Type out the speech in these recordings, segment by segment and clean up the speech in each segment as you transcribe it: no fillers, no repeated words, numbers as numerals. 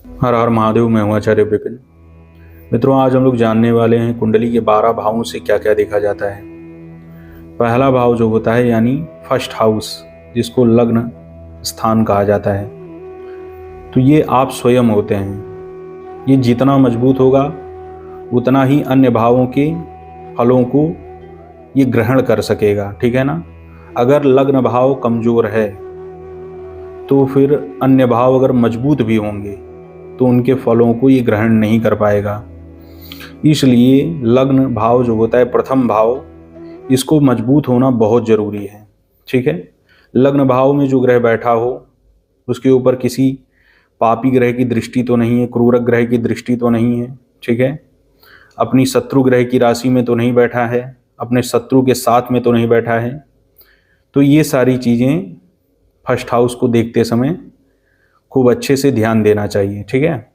हर हर महादेव। मैं हूँ आचार्य विपिन। मित्रों, आज हम लोग जानने वाले हैं कुंडली के 12 भावों से क्या क्या देखा जाता है। पहला भाव जो होता है यानी फर्स्ट हाउस, जिसको लग्न स्थान कहा जाता है, तो ये आप स्वयं होते हैं। ये जितना मजबूत होगा उतना ही अन्य भावों के फलों को ये ग्रहण कर सकेगा, ठीक है ना। अगर लग्न भाव कमजोर है तो फिर अन्य भाव अगर मजबूत भी होंगे तो उनके फलों को ये ग्रहण नहीं कर पाएगा। इसलिए लग्न भाव जो होता है, प्रथम भाव, इसको मजबूत होना बहुत जरूरी है, ठीक है। लग्न भाव में जो ग्रह बैठा हो उसके ऊपर किसी पापी ग्रह की दृष्टि तो नहीं है, क्रूरक ग्रह की दृष्टि तो नहीं है, ठीक है। अपनी शत्रु ग्रह की राशि में तो नहीं बैठा है, अपने शत्रु के साथ में तो नहीं बैठा है। तो ये सारी चीज़ें फर्स्ट हाउस को देखते समय खूब अच्छे से ध्यान देना चाहिए, ठीक है।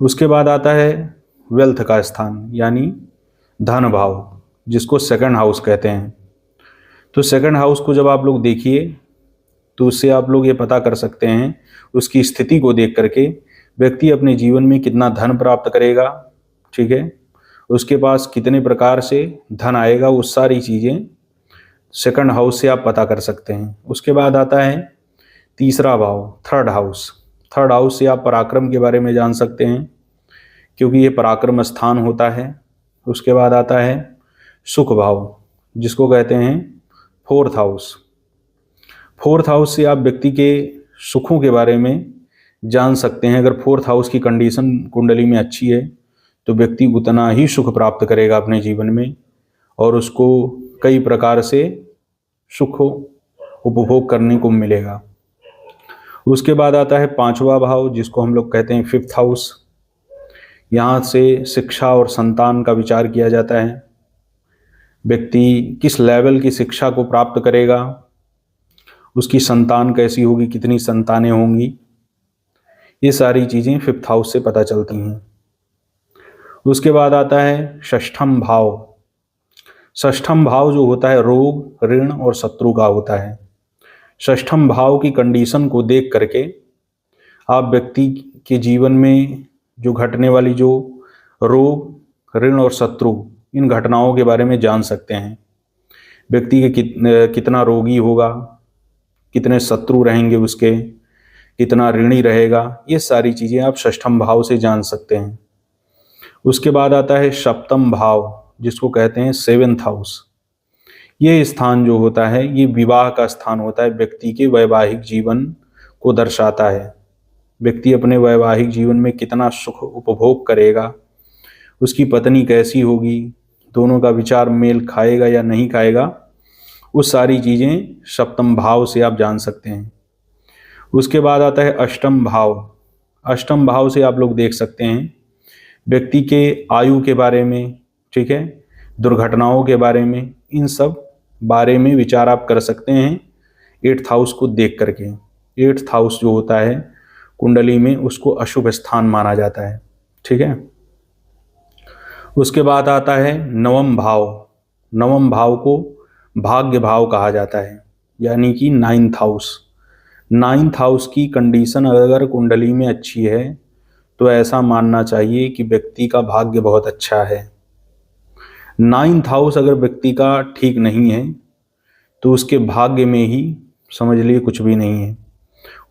उसके बाद आता है वेल्थ का स्थान यानी धन भाव, जिसको सेकंड हाउस कहते हैं। तो सेकंड हाउस को जब आप लोग देखिए तो उससे आप लोग ये पता कर सकते हैं, उसकी स्थिति को देख करके व्यक्ति अपने जीवन में कितना धन प्राप्त करेगा, ठीक है। उसके पास कितने प्रकार से धन आएगा, वो सारी चीज़ें सेकंड हाउस से आप पता कर सकते हैं। उसके बाद आता है तीसरा भाव, थर्ड हाउस। थर्ड हाउस से आप पराक्रम के बारे में जान सकते हैं, क्योंकि ये पराक्रम स्थान होता है। उसके बाद आता है सुख भाव, जिसको कहते हैं फोर्थ हाउस। फोर्थ हाउस से आप व्यक्ति के सुखों के बारे में जान सकते हैं। अगर फोर्थ हाउस की कंडीशन कुंडली में अच्छी है तो व्यक्ति उतना ही सुख प्राप्त करेगा अपने जीवन में, और उसको कई प्रकार से सुख उपभोग करने को मिलेगा। उसके बाद आता है पांचवा भाव, जिसको हम लोग कहते हैं फिफ्थ हाउस। यहाँ से शिक्षा और संतान का विचार किया जाता है। व्यक्ति किस लेवल की शिक्षा को प्राप्त करेगा, उसकी संतान कैसी होगी, कितनी संतानें होंगी, ये सारी चीज़ें फिफ्थ हाउस से पता चलती हैं। उसके बाद आता है षष्ठम भाव। षष्ठम भाव जो होता है रोग, ऋण और शत्रु का होता है। षष्ठम भाव की कंडीशन को देख करके आप व्यक्ति के जीवन में जो घटने वाली जो रोग, ऋण और शत्रु, इन घटनाओं के बारे में जान सकते हैं। व्यक्ति के कितना रोगी होगा, कितने शत्रु रहेंगे उसके, कितना ऋणी रहेगा, ये सारी चीज़ें आप षष्ठम भाव से जान सकते हैं। उसके बाद आता है सप्तम भाव, जिसको कहते हैं सेवेंथ हाउस। ये स्थान जो होता है ये विवाह का स्थान होता है, व्यक्ति के वैवाहिक जीवन को दर्शाता है। व्यक्ति अपने वैवाहिक जीवन में कितना सुख उपभोग करेगा, उसकी पत्नी कैसी होगी, दोनों का विचार मेल खाएगा या नहीं खाएगा, वो सारी चीज़ें सप्तम भाव से आप जान सकते हैं। उसके बाद आता है अष्टम भाव। अष्टम भाव से आप लोग देख सकते हैं व्यक्ति के आयु के बारे में, ठीक है, दुर्घटनाओं के बारे में, इन सब बारे में विचार आप कर सकते हैं एट्थ हाउस को देख करके। एट्थ हाउस जो होता है कुंडली में उसको अशुभ स्थान माना जाता है, ठीक है। उसके बाद आता है नवम भाव। नवम भाव को भाग्य भाव कहा जाता है, यानी कि नाइन्थ हाउस। नाइन्थ हाउस की कंडीशन अगर कुंडली में अच्छी है तो ऐसा मानना चाहिए कि व्यक्ति का भाग्य बहुत अच्छा है। नाइन्थ हाउस अगर व्यक्ति का ठीक नहीं है तो उसके भाग्य में ही समझ लिए कुछ भी नहीं है।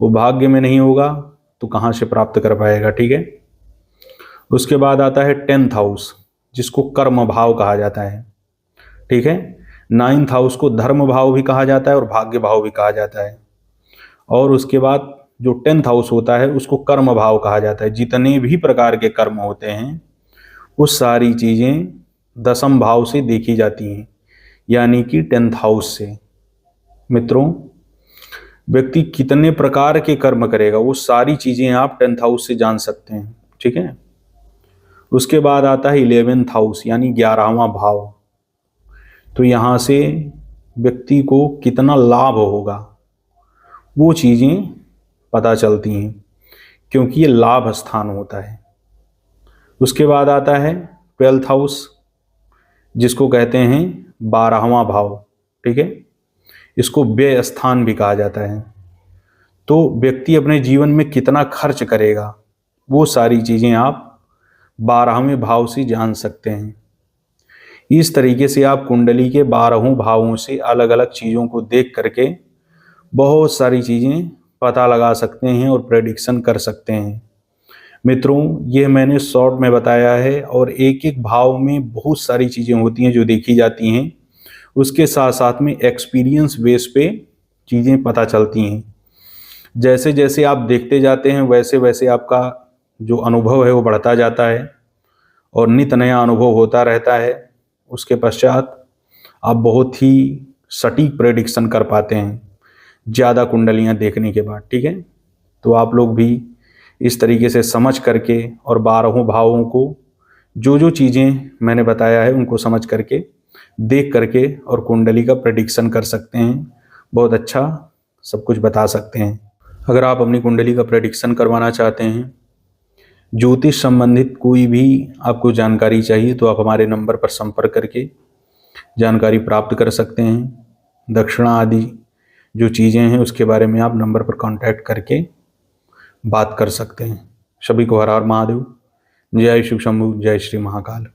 वो भाग्य में नहीं होगा तो कहाँ से प्राप्त कर पाएगा, ठीक है। उसके बाद आता है टेंथ हाउस, जिसको कर्म भाव कहा जाता है, ठीक है। नाइन्थ हाउस को धर्म भाव भी कहा जाता है और भाग्य भाव भी कहा जाता है। और उसके बाद जो टेंथ हाउस होता है उसको कर्म भाव कहा जाता है। जितने भी प्रकार के कर्म होते हैं वो सारी चीज़ें दसम भाव से देखी जाती हैं, यानी कि टेंथ हाउस से। मित्रों, व्यक्ति कितने प्रकार के कर्म करेगा वो सारी चीज़ें आप टेंथ हाउस से जान सकते हैं, ठीक है। उसके बाद आता है 11th हाउस यानी 11वां भाव। तो यहाँ से व्यक्ति को कितना लाभ होगा वो चीज़ें पता चलती हैं, क्योंकि ये लाभ स्थान होता है। उसके बाद आता है 12th हाउस, जिसको कहते हैं 12वां भाव, ठीक है। इसको व्यय स्थान भी कहा जाता है। तो व्यक्ति अपने जीवन में कितना खर्च करेगा वो सारी चीज़ें आप 12वें भाव से जान सकते हैं। इस तरीके से आप कुंडली के 12 भावों से अलग अलग चीज़ों को देख करके बहुत सारी चीज़ें पता लगा सकते हैं और प्रेडिक्शन कर सकते हैं। मित्रों, ये मैंने शॉर्ट में बताया है और एक एक भाव में बहुत सारी चीज़ें होती हैं जो देखी जाती हैं। उसके साथ साथ में एक्सपीरियंस बेस पे चीज़ें पता चलती हैं। जैसे जैसे आप देखते जाते हैं वैसे वैसे आपका जो अनुभव है वो बढ़ता जाता है और नित नया अनुभव होता रहता है। उसके पश्चात आप बहुत ही सटीक प्रेडिक्शन कर पाते हैं ज़्यादा कुंडलियाँ देखने के बाद। ठीक है, तो आप लोग भी इस तरीके से समझ करके और 12 भावों को जो जो चीज़ें मैंने बताया है उनको समझ करके देख करके और कुंडली का प्रेडिक्शन कर सकते हैं। बहुत अच्छा सब कुछ बता सकते हैं। अगर आप अपनी कुंडली का प्रेडिक्शन करवाना चाहते हैं, ज्योतिष संबंधित कोई भी आपको जानकारी चाहिए, तो आप हमारे नंबर पर संपर्क करके जानकारी प्राप्त कर सकते हैं। दक्षिणा आदि जो चीज़ें हैं उसके बारे में आप नंबर पर कांटेक्ट करके बात कर सकते हैं। सभी को हर हर महादेव। जय शिव शंभु, जय श्री महाकाल।